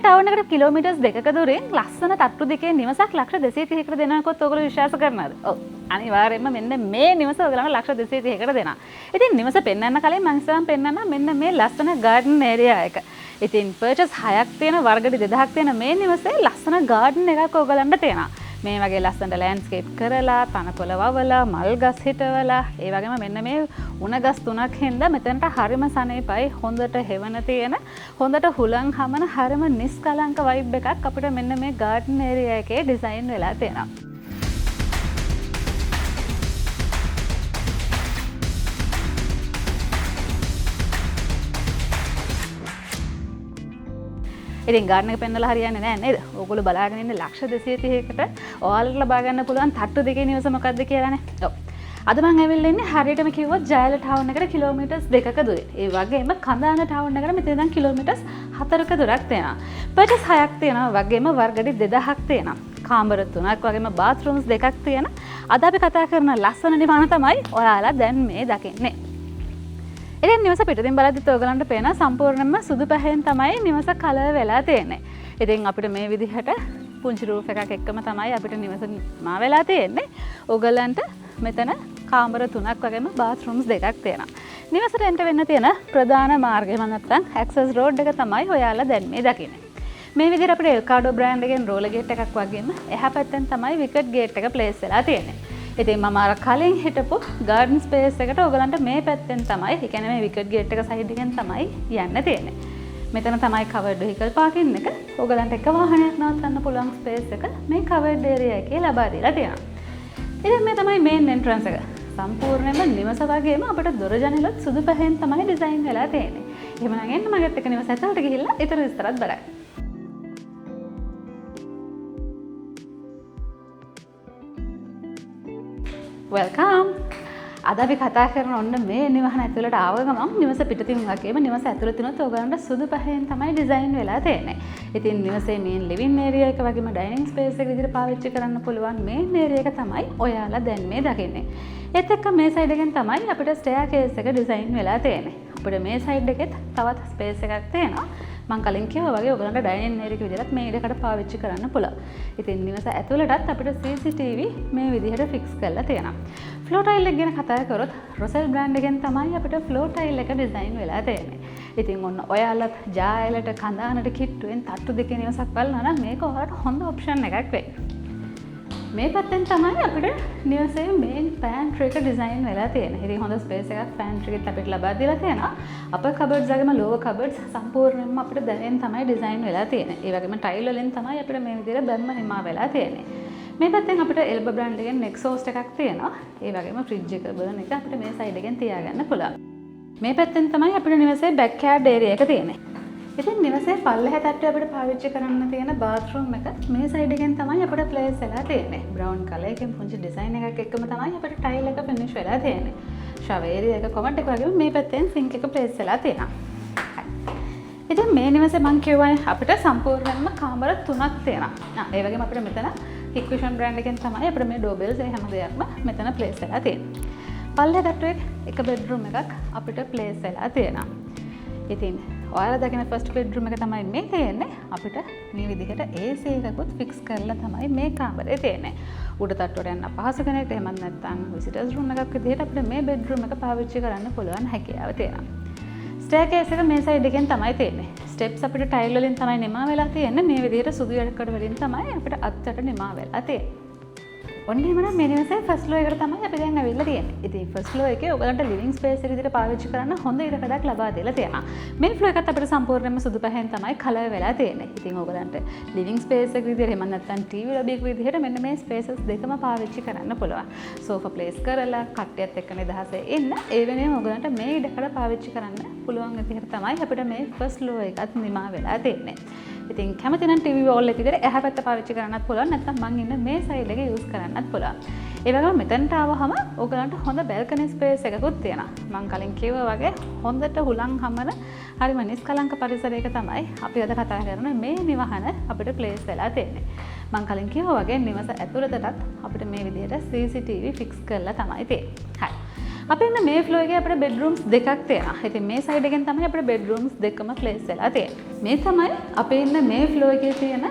Town එකට kilometres 2ක දුරින් ලස්සන තට්ටු දෙකේ නිවසක් ලක්ෂ 230කට දෙනකොත් ඔයගොල්ලෝ විශ්වාස කරනවද? ඔව්. අනිවාර්යයෙන්ම මෙන්න මේ නිවස ඔයගලන්ට ලක්ෂ 230කට දෙනවා. ඉතින් නිවස පෙන්වන්න කලින් මම ඉස්සරහම පෙන්වන්න මෙන්න මේ ලස්සන ගාඩන් ඒරියා එක. ඉතින් පර්චස් 6ක් තියෙන වර්ගඩි 2000ක් තියෙන මේ නිවසේ ලස්සන ගාඩන් එකක් ඔයගලන්ට තියෙනවා. මේ වගේ ලස්සනට ලෑන්ඩ්ස්කේප් කරලා තනකොළ වවලා මල් ගස් හිටවලා ඒ වගේම මෙන්න මේ උණ ගස් තුනක් හින්දා මෙතනට හරිම සනීපයි හොඳට හෙවණ තියෙන හොඳට හුලං හමන හරිම නිස්කලංක වයිබ් එකක් අපිට මෙන්න මේ ගාඩන් ඒරියා එකේ ඩිසයින් වෙලා තියෙනවා. ඉතින් ගාඩන් එක පෙන්නලා හරියන්නේ නැහැ නේද? ඕගොල්ලෝ බලාගෙන ඉන්නේ ලක්ෂ 230කට ඔයාලට ලබා ගන්න පුළුවන් තට්ටු දෙකේ නිවස මොකක්ද කියලානේ. ඔව්. අද මම ඇවිල්ලා ඉන්නේ හරියටම කිව්වොත් ජයල ටවුන් එකට කිලෝමීටර්ස් 2ක දුරින්. ඒ වගේම කඳාන ටවුන් එකට මෙතන ඉඳන් කිලෝමීටර්ස් 4ක දුරක් තියෙනවා. පර්චස් 6ක් තියෙනවා. වගේම වර්ගඩි 2000ක් තියෙනවා. කාමර 3ක් වගේම බාත්රූම්ස් 2ක් තියෙන. අද අපි කතා කරන ලස්සන නිවන තමයි ඔයාලා දැන් මේ දකින්නේ. ඉතින් නිවස පිටින් බලද්දිත් ඔයගලන්ට පේන සම්පූර්ණයෙන්ම සුදු පැහැයෙන් තමයි නිවස කලර් වෙලා තියෙන්නේ. ඉතින් අපිට මේ විදිහට පුංචි රූෆ් එකක් එක්කම තමයි අපිට නිවස මා වෙලා තියෙන්නේ. ඔයගලන්ට මෙතන කාමර 3ක් වගේම බාත්රූම්ස් 2ක් තියෙනවා. නිවසට එන්ටර් වෙන්න තියෙන ප්‍රධාන මාර්ගය නැත්නම් ඇක්සස් රෝඩ් එක තමයි ඔයාලා දැන් මේ දකින්නේ. මේ විදිහට අපිට එල්කාඩෝ බ්‍රෑන්ඩ් එකෙන් රෝලර් ගේට් එකක් වගේම එහා පැත්තෙන් තමයි විකට් ගේට් එක ප්ලේස් වෙලා තියෙන්නේ. ඉතින් මම අර කලින් හිටපු ගාඩන් ස්පේස් එකට ඔයගලන්ට මේ පැත්තෙන් තමයි, ඒ කියන්නේ මේ විකට් ගේට් එක සයිඩ් එකෙන් තමයි යන්න තියෙන්නේ. මෙතන තමයි කවර්ඩ් වෙහිකල් පාකින් එක. ඔයගලන්ට එක වාහනයක් නවත්තන්න පුළුවන් ස්පේස් එක මේ කවර්ඩ් ඒරියා එකේ ලබා දීලා තියෙනවා. ඉතින් මේ තමයි මේන් එන්ට්‍රන්ස් එක. සම්පූර්ණයෙන්ම නිවස වගේම අපිට දොර ජනෙලත් සුදු පැහැයෙන් තමයි ඩිසයින් වෙලා තියෙන්නේ. එහෙමනම් එන්න මගෙත් එක නිවස ඇතුළට ගිහිල්ලා ඊතර විස්තරත් බලන්න. වෙල්කම්. අද අපි කතා කරන ඔන්න මේ නිවහන ඇතුළට ආව ගමන් නිවස පිටතින් වගේම නිවස ඇතුළතිනුත් ඔයගලන්ට සුදු පැහැයෙන් තමයි ඩිසයින් වෙලා තියෙන්නේ. ඉතින් නිවසේ මේන් ලිවිං ඒරියා එක වගේම ඩයිනින් ස්පේස් එක විදිහට පාවිච්චි කරන්න පුළුවන් මේන් ඒරියා එක තමයි ඔයාලා දැන් මේ දකින්නේ. ඒත් එක්ක මේ සයිඩ් එකෙන් තමයි අපිට ස්ටෙයාකේස් එක ඩිසයින් වෙලා තියෙන්නේ. අපිට මේ සයිඩ් එකෙත් තවත් ස්පේස් එකක් තියෙනවා. මම කලින් කිව්වා වගේ ඔයගලන්ට ඩයිනින් ඒරියා එක විදිහට මේ ඉඩකට පාවිච්චි කරන්න පුළුවන්. ඉතින් නිවස ඇතුළටත් අපිට CCTV මේ විදිහට ෆික්ස් කරලා තියෙනවා. ෆ්ලෝ ටයිල් එක ගැන කතා කරොත් රොසෙල් බ්‍රෑන්ඩ් එකෙන් තමයි අපිට ෆ්ලෝ ටයිල් එක ඩිසයින් වෙලා තියෙන්නේ. ඉතින් ඔන්න ඔයාලත් ජායලට කඳානට කිට්ටුවෙන් තට්ටු දෙකේ නිවසක් බලනවා නම් මේක ඔයාලට හොඳ ඔප්ෂන් එකක් වෙයි. මේ පැත්තෙන් තමයි අපිට නිවසේ මේන් පෑන්ට්‍රි එක ඩිසයින් වෙලා තියෙන්නේ. ඉතින් හොඳ ස්පේස් එකක් පෑන්ට්‍රි එකත් අපිට ලබා දීලා තියෙනවා. අපර් කබර්ඩ්ස් වගේම ලෝවර් කබර්ඩ්ස් සම්පූර්ණයෙන්ම අපිට දැනෙන් තමයි ඩිසයින් වෙලා තියෙන්නේ. ඒ වගේම ටයිල් වලින් තමයි අපිට මේ විදිහට බැම්ම නිමා වෙලා තියෙන්නේ. මේ පැත්තෙන් අපිට එල්බා බ්‍රෑන්ඩ් එකෙන් එක්සෝස්ට් එකක් තියෙනවා. ඒ වගේම ෆ්‍රිජ් එක බර්න් එක අපිට මේ සයිඩ් එකෙන් තියාගන්න පුළුවන්. මේ පැත්තෙන් තමයි අපිට නිවසේ බෑක් යාඩ් ඒරියා එක තියෙන්නේ. ඉතින් නිවසේ පල්ලෙහා තට්ටුවේ අපිට පාවිච්චි කරන්න තියෙන බාත්රූම් එක මේ සයිඩ් එකෙන් තමයි අපිට ප්ලේස් වෙලා තියෙන්නේ. බ්‍රවුන් කලර් එකෙන් පුංචි ඩිසයින් එකක් එක්කම තමයි අපිට ටයිල් එක ෆිනිෂ් වෙලා තියෙන්නේ. ෂවර් ඒරියා එක කොමඩ් එක වගේම මේ පැත්තෙන් සින්ක් එක ප්ලේස් වෙලා තියෙනවා. ඉතින් මේ නිවසේ මම කියවනේ අපිට සම්පූර්ණයෙන්ම කාමර 3ක් තියෙනවා. ඒ වගේම අපිට මෙතන ඉක්විෂන් බ්‍රෑන්ඩ් එකෙන් තමයි අපිට මේ ඩෝබෙල්ස් ඒ හැම දෙයක්ම මෙතන ප්ලේස් වෙලා තියෙන්නේ. පල්ලෙහා තට්ටුවේ එක බෙඩ්රූම් එකක් අපිට ප්ලේස් වෙලා තියෙනවා. ඉතින් ඔයාලා දකින ෆස්ට් බෙඩ්රූම් එක තමයි මේ තියෙන්නේ. අපිට මේ විදිහට AC එකකුත් ෆික්ස් කරලා තමයි මේ කාමරේ තියෙන්නේ. උඩ තට්ටුවට යන්න අපහසු කෙනෙක්ට එහෙමත් නැත්නම් විසිටර්ස් රූම් එකක් විදිහට අපිට මේ බෙඩ්රූම් එක පාවිච්චි කරන්න පුළුවන් හැකියාව තියෙනවා. ස්ටෙයාකේස් එක මේ සයිඩ් එකෙන් තමයි තියෙන්නේ. ස්ටෙප්ස් අපිට ටයිල් වලින් තමයි නිමා වෙලා තියෙන්නේ. මේ විදිහට සුදු යකඩ වලින් තමයි අපිට අත්තට නිමා වෙලා තියෙන්නේ. ඔන්න එහෙමනම් මේ නිවසේ ෆස්ට් ෆ්ලෝ එකට තමයි අපි දැන් ඇවිල්ලා තියෙන්නේ. ඉතින් ෆස්ට් ෆ්ලෝ එකේ ඔයගලන්ට ලිවිං ස්පේස් එක විදිහට පාවිච්චි කරන්න හොඳ ඉඩකඩක් ලබා දීලා තියෙනවා. මේ ෆ්ලෝ එකත් අපිට සම්පූර්ණයෙන්ම සුදු පැහැයෙන් තමයි කලර් වෙලා තියෙන්නේ. ඉතින් ඔයගලන්ට ලිවිං ස්පේස් එක විදිහට එහෙම නැත්නම් ටීවී ලොබි එක විදිහට මෙන්න මේ ස්පේසස් දෙකම පාවිච්චි කරන්න පුළුවන්. සෝෆා ප්ලේස් කරලා කට්ටියත් එක්ක නිදහසේ ඉන්න ඒ වෙනුවෙන් ඔයගලන්ට මේ ඉඩකඩ පාවිච්චි කරන්න පුළුවන් විදිහට තමයි අපිට මේ ෆස්ට් ෆ්ලෝ එකත් නිමා වෙලා තියෙන්නේ. ඉතින් කැමති නම් ටීවී වෝල් එක විදිහට එහා පැත්ත පාවිච්චි කරන්නත් පුළුවන් නැත්නම් මං ඉන්න මේ සයිඩ් එක යූස් කරන්නත් පුළුවන්. ඒ වගේම මෙතනට ආවහම ඔයගලන්ට හොඳ බැල්කනි ස්පේස් එකකුත් තියෙනවා. මම කලින් කිව්වා වගේ හොඳට හුලං හමන හරිම නිස්කලංක පරිසරයක තමයි අපි අද කතා කරන මේ නිවහන අපිට ප්ලේස් වෙලා තියෙන්නේ. මම කලින් කිව්වා වගේ නිවස ඇතුළතටත් අපිට මේ විදිහට CCTV ෆික්ස් කරලා තමයි තියෙන්නේ. හරි. අපි ඉන්න මේ ෆ්ලෝ එකේ අපිට බෙඩ්රූම්ස් දෙකක් තියෙනවා. ඉතින් මේ සයිඩ් එකෙන් තමයි අපිට බෙඩ්රූම්ස් දෙකම ප්ලේස් වෙලා තියෙන්නේ. මේ තමයි අපි ඉන්න මේ ෆ්ලෝ එකේ තියෙන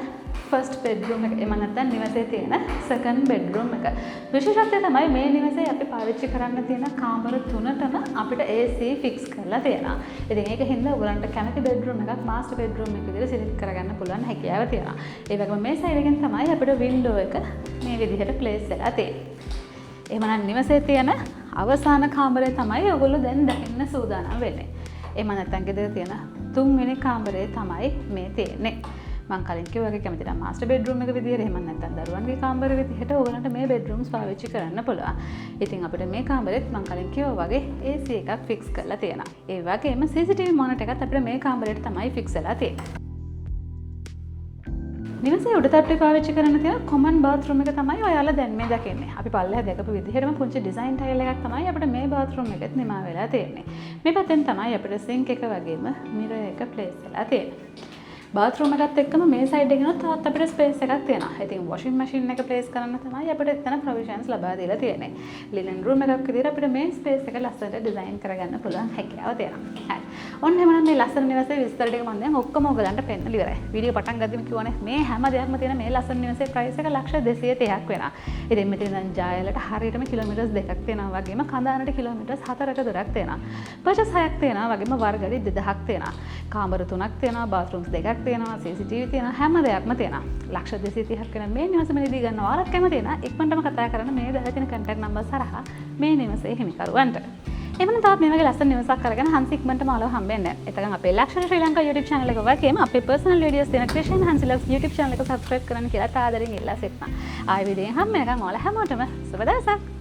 ෆස්ට් බෙඩ්රූම් එක. එම නැත්නම් නිවසේ තියෙන සෙකන්ඩ් බෙඩ්රූම් එක. විශේෂත්වය තමයි මේ නිවසේ අපි පාවිච්චි කරන්න තියෙන කාමර තුනටම අපිට AC ෆික්ස් කරලා තියෙනවා. ඉතින් ඒක හින්දා ඔයගලන්ට කැමති බෙඩ්රූම් එකක් මාස්ටර් බෙඩ්රූම් එක විදිහට සිලෙක්ට් කරගන්න පුළුවන් හැකියාව තියෙනවා. ඒ වගේම මේ සයිඩ් එකෙන් තමයි අපිට වින්ඩෝ එක මේ විදිහට ප්ලේස් වෙලා තියෙන්නේ. එහෙමනම් නිවසේ තියෙන අවසාන කාමරේ තමයි ඔයගොල්ලෝ දැන් දකින්න සූදානම් වෙන්නේ. එහෙම නැත්නම් ගෙදර තියෙන තුන්වෙනි කාමරේ තමයි මේ තියෙන්නේ. මම කලින් කිව්වා වගේ කැමති නම් මාස්ටර් බෙඩ්රූම් එක විදියට එහෙම නැත්නම් දරුවන්ගේ කාමර විදියට ඔයගලන්ට මේ බෙඩ්රූම්ස් පාවිච්චි කරන්න පුළුවන්. ඉතින් අපිට මේ කාමරෙත් මම කලින් කිව්වා වගේ AC එකක් ෆික්ස් කරලා තියෙනවා. ඒ වගේම CCTV මොනිටර් එකත් අපිට මේ කාමරේට තමයි ෆික්ස් වෙලා තියෙන්නේ. නිවසේ උඩ තට්ටුවේ පාවිච්චි කරන්න තියෙන කොමන් බාත්රූම් එක තමයි ඔයාලා දැන් මේ දකින්නේ. අපි පල්ලෙහා දැකපු විදිහටම පුංචි ඩිසයින් ටයිල් එකක් තමයි අපිට මේ බාත්රූම් එකෙත් නිමා වෙලා තියෙන්නේ. මේ පැත්තෙන් තමයි අපිට සින්ක් එක වගේම මිරර් එක ප්ලේස් වෙලා තියෙන්නේ. බාත්රූම් එකත් එක්කම මේ සයිඩ් එකේ තවත් අපිට ස්පේස් එකක් තියෙනවා. ඉතින් වොෂින් මැෂින් එක ප්ලේස් කරන්න තමයි අපිට එතන ප්‍රොවිෂන්ස් ලබා දීලා තියෙන්නේ. ලිනන් රූම් එකක් විදිහට අපිට මේ ස්පේස් එක ලස්සනට ඩිසයින් කරගන්න පුළුවන් හැකියාව තියෙනවා. හරි. ඔන්න එහෙනම් මේ ලස්සන නිවසේ විස්තර ටික මම දැන් ඔක්කොම ඔයගලන්ට පෙන්නලා ඉවරයි. වීඩියෝ පටන් ගද්දිම කිව්වනේ මේ හැම දෙයක්ම තියෙන මේ ලස්සන නිවසේ ප්‍රයිස් එක $230,000ක් වෙනවා. ඉතින් මෙතන දැන් ජායලට හරියටම කිලෝමීටර්ස් 2ක් තියෙනවා වගේම කඳානට කිලෝමීටර්ස් 4ක දුරක් තියෙනවා. පර්චස් 6ක් තියෙනවා වගේම වර්ගඩි 2000ක් තියෙනවා. කාමර 3ක් තියෙනවා, බාත්රූම්ස් 2ක් තියෙනවා, CCTV තියෙනවා, හැම දෙයක්ම තියෙනවා. $230,000ක් වෙන මේ නිවස මෙලදී ගන්න ඔයාලත් කැමති නම් ඉක්මනටම කතා කරන්න මේ දාලා තියෙන contact number හරහා මේ නිවසේ හිමිකරුවන්ට. එමනම් තවත් මේ වගේ ලස්සන නිවසක් අරගෙන හන්සි ඉක්මනටම ආලව හම්බෙන්න. එතකන් අපේ ලක්ෂණ ශ්‍රී ලංකා YouTube channel එක වගේම අපේ personal videos දෙන ක්‍රිෂන් හන්සිලක්ස් YouTube channel එක subscribe කරන්න කියලා ආදරෙන් ඉල්ලා සිටිනවා. ආයෙ වීඩියෝ එකෙන් හම්බ වෙනකන් ඔයාලා හැමෝටම සුබ දවසක්.